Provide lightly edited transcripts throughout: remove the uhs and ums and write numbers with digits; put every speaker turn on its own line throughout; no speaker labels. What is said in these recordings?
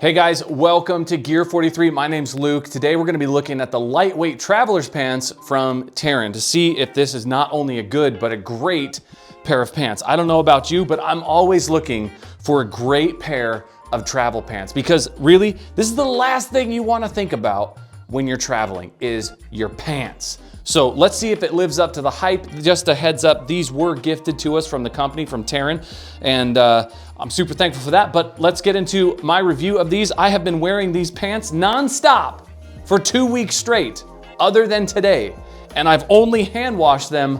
Hey guys, welcome to Gear 43. My name's Luke. Today we're gonna be looking at the lightweight traveler's pants from TEREN to see if this is not only a good, but a great pair of pants. I don't know about you, but I'm always looking for a great pair of travel pants because really, this is the last thing you wanna think about when you're traveling is your pants. So let's see if it lives up to the hype. Just a heads up, these were gifted to us from the company, from TEREN, and I'm super thankful for that. But let's get into my review of these. I have been wearing these pants nonstop for 2 weeks straight, other than today, and I've only hand washed them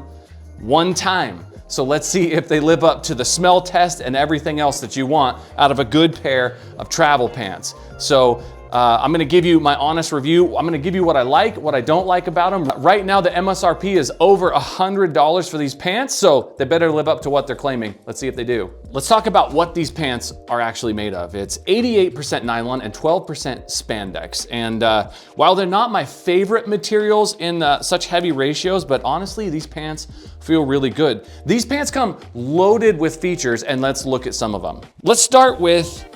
one time. So let's see if they live up to the smell test and everything else that you want out of a good pair of travel pants. So I'm gonna give you my honest review. I'm gonna give you what I like, what I don't like about them. Right now, the MSRP is over $100 for these pants, so they better live up to what they're claiming. Let's see if they do. Let's talk about what these pants are actually made of. It's 88% nylon and 12% spandex. And while they're not my favorite materials in such heavy ratios, but honestly, these pants feel really good. These pants come loaded with features, and let's look at some of them. Let's start with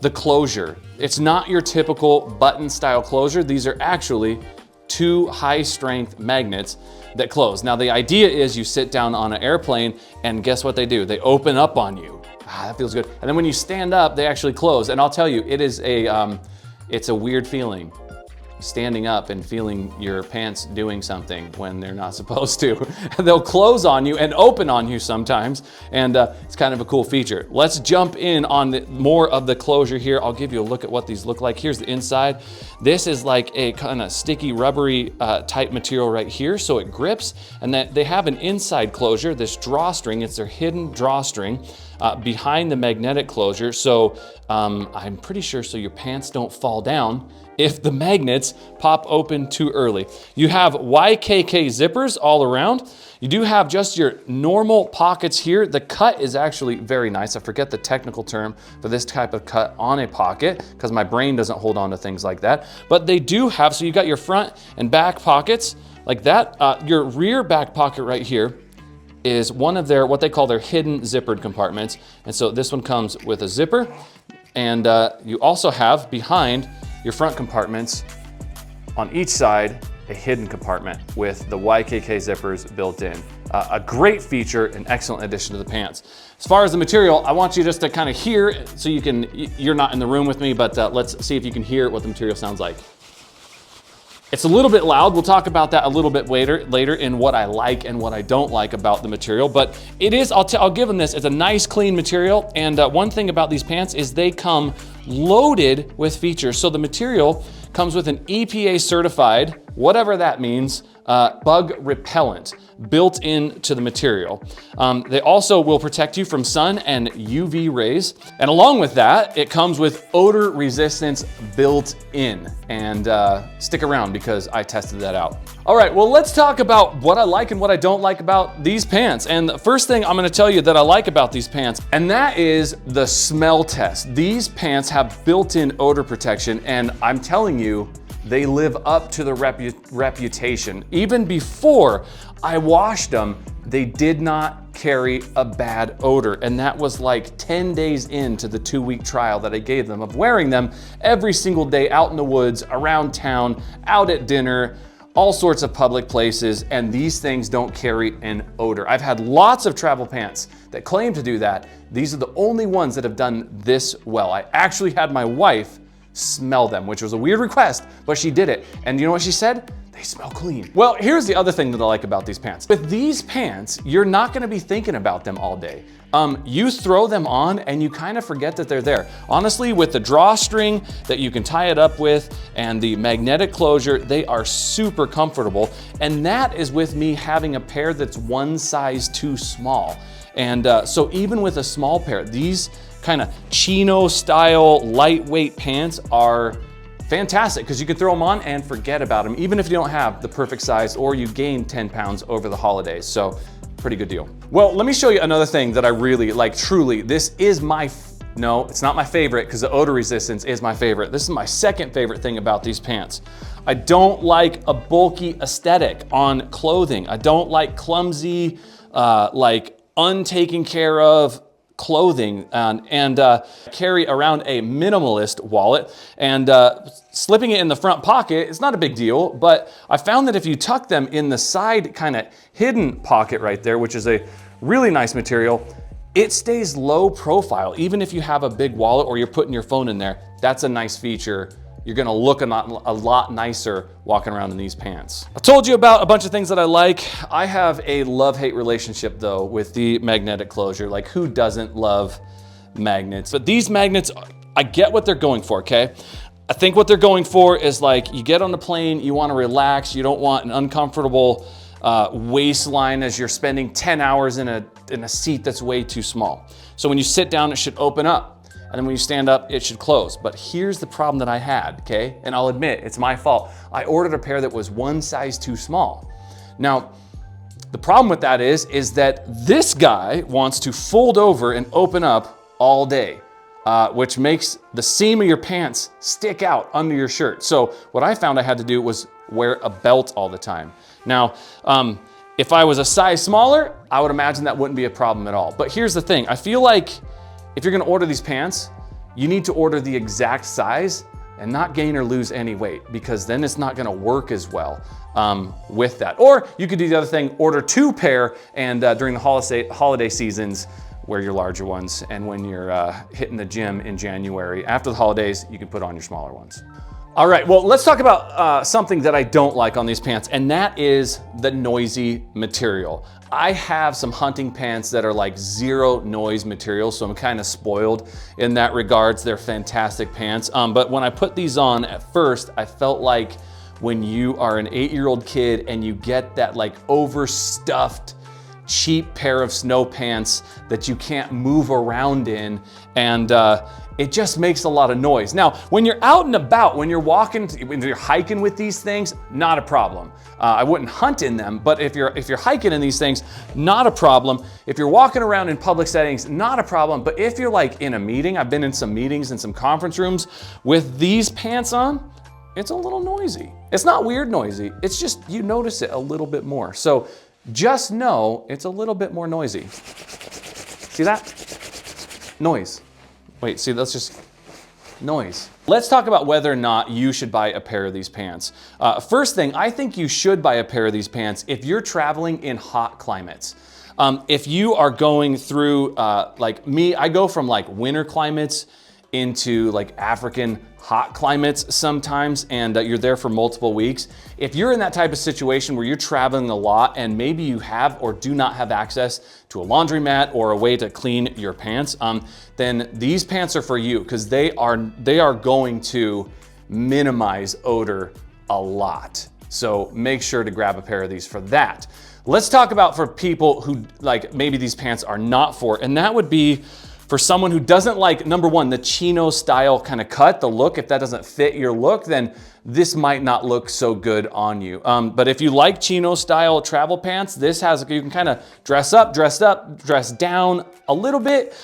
the closure. It's not your typical button style closure. These are actually two high strength magnets that close. Now the idea is you sit down on an airplane and guess what they do? They open up on you. That feels good. And then when you stand up, they actually close. And I'll tell you, it is it's a weird feeling. Standing up and feeling your pants doing something when they're not supposed to. They'll close on you and open on you sometimes, and it's kind of a cool feature. Let's jump in on more of the closure here. I'll give you a look at what these look like. Here's the inside. This is like a kind of sticky, rubbery type material right here, so it grips, and that they have an inside closure, this drawstring. It's their hidden drawstring behind the magnetic closure, so I'm pretty sure so your pants don't fall down if the magnets pop open too early. You have YKK zippers all around. You do have just your normal pockets here. The cut is actually very nice. I forget the technical term for this type of cut on a pocket because my brain doesn't hold on to things like that. But they do have, so you got your front and back pockets like that. Your rear back pocket right here is one of their, what they call their hidden zippered compartments. And so this one comes with a zipper. And you also have behind your front compartments on each side, a hidden compartment with the YKK zippers built in. A great feature, an excellent addition to the pants. As far as the material, I want you just to kind of hear, so you can, you're not in the room with me, but let's see if you can hear what the material sounds like. It's a little bit loud. We'll talk about that a little bit later in what I like and what I don't like about the material, but it is, I'll give them this, it's a nice clean material. And one thing about these pants is they come loaded with features. So the material comes with an EPA certified, whatever that means, bug repellent built into the material. They also will protect you from sun and UV rays. And along with that, it comes with odor resistance built in. And stick around because I tested that out. All right, well, let's talk about what I like and what I don't like about these pants. And the first thing I'm gonna tell you that I like about these pants, and that is the smell test. These pants have built-in odor protection, and I'm telling you, they live up to the reputation. Even before I washed them, they did not carry a bad odor. And that was like 10 days into the 2-week trial that I gave them of wearing them every single day out in the woods, around town, out at dinner, all sorts of public places, and these things don't carry an odor. I've had lots of travel pants that claim to do that. These are the only ones that have done this well. I actually had my wife smell them, which was a weird request, but she did it. And you know what she said? They smell clean. Well, here's the other thing that I like about these pants. With these pants, you're not gonna be thinking about them all day. You throw them on and you kind of forget that they're there. Honestly, with the drawstring that you can tie it up with and the magnetic closure, they are super comfortable. And that is with me having a pair that's one size too small. And so even with a small pair, these kind of Chino style lightweight pants are fantastic because you can throw them on and forget about them, even if you don't have the perfect size or you gain 10 pounds over the holidays. So pretty good deal. Well, let me show you another thing that I really like. Truly, this is my, no, it's not my favorite because the odor resistance is my favorite. This is my second favorite thing about these pants. I don't like a bulky aesthetic on clothing. I don't like clumsy, like untaken care of clothing and carry around a minimalist wallet, and slipping it in the front pocket is not a big deal, but I found that if you tuck them in the side kind of hidden pocket right there, which is a really nice material, it stays low profile. Even if you have a big wallet or you're putting your phone in there, that's a nice feature. You're gonna look a lot nicer walking around in these pants. I told you about a bunch of things that I like. I have a love-hate relationship though with the magnetic closure. Like, who doesn't love magnets? But these magnets, I get what they're going for, okay? I think what they're going for is, like, you get on the plane, you wanna relax, you don't want an uncomfortable waistline as you're spending 10 hours in a seat that's way too small. So when you sit down, it should open up. And then when you stand up, it should close. But here's the problem that I had, okay? And I'll admit, it's my fault. I ordered a pair that was one size too small. Now, the problem with that is that this guy wants to fold over and open up all day, which makes the seam of your pants stick out under your shirt. So what I found I had to do was wear a belt all the time. Now, if I was a size smaller, I would imagine that wouldn't be a problem at all. But here's the thing, I feel like if you're gonna order these pants, you need to order the exact size and not gain or lose any weight, because then it's not gonna work as well with that. Or you could do the other thing, order 2 pair, and during the holiday seasons, wear your larger ones. And when you're hitting the gym in January, after the holidays, you can put on your smaller ones. All right, well, let's talk about something that I don't like on these pants, and that is the noisy material. I have some hunting pants that are like zero noise material, so I'm kind of spoiled in that regards. They're fantastic pants, but when I put these on at first, I felt like when you are an 8-year-old kid and you get that like overstuffed, cheap pair of snow pants that you can't move around in, and it just makes a lot of noise. Now, when you're out and about, when you're walking, when you're hiking with these things, not a problem. I wouldn't hunt in them, but if you're hiking in these things, not a problem. If you're walking around in public settings, not a problem. But if you're like in a meeting, I've been in some meetings in some conference rooms with these pants on, it's a little noisy. It's not weird noisy, it's just you notice it a little bit more. So just know it's a little bit more noisy. See that? Noise. Wait, see, that's just noise. Let's talk about whether or not you should buy a pair of these pants. First thing, I think you should buy a pair of these pants if you're traveling in hot climates. If you are going through, like me, I go from like winter climates into like African hot climates sometimes, and you're there for multiple weeks. If you're in that type of situation where you're traveling a lot and maybe you have or do not have access to a laundromat or a way to clean your pants, then these pants are for you, because they are going to minimize odor a lot. So make sure to grab a pair of these for that. Let's talk about for people who like maybe these pants are not for, and that would be for someone who doesn't like, number one, the Chino style kind of cut, the look. If that doesn't fit your look, then this might not look so good on you. But if you like Chino style travel pants, this has, you can kind of dress up, dress down a little bit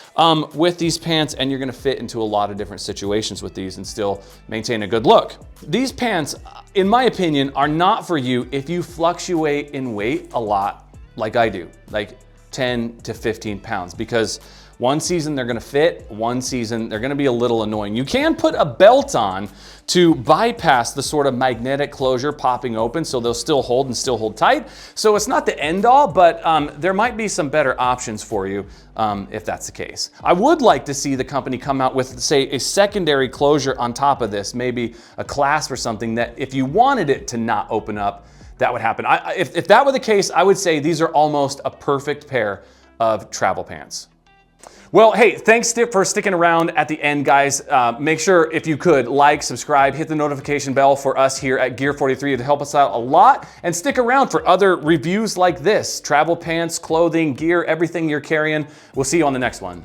with these pants, and you're gonna fit into a lot of different situations with these and still maintain a good look. These pants, in my opinion, are not for you if you fluctuate in weight a lot like I do, like 10 to 15 pounds, because one season they're gonna fit, one season they're gonna be a little annoying. You can put a belt on to bypass the sort of magnetic closure popping open, so they'll still hold and still hold tight. So it's not the end all, but there might be some better options for you if that's the case. I would like to see the company come out with, say, a secondary closure on top of this, maybe a clasp or something, that if you wanted it to not open up, that would happen. If that were the case, I would say these are almost a perfect pair of travel pants. Well, hey, thanks for sticking around at the end, guys. Make sure, if you could, like, subscribe, hit the notification bell for us here at Gear 43 to help us out a lot, and stick around for other reviews like this. Travel pants, clothing, gear, everything you're carrying. We'll see you on the next one.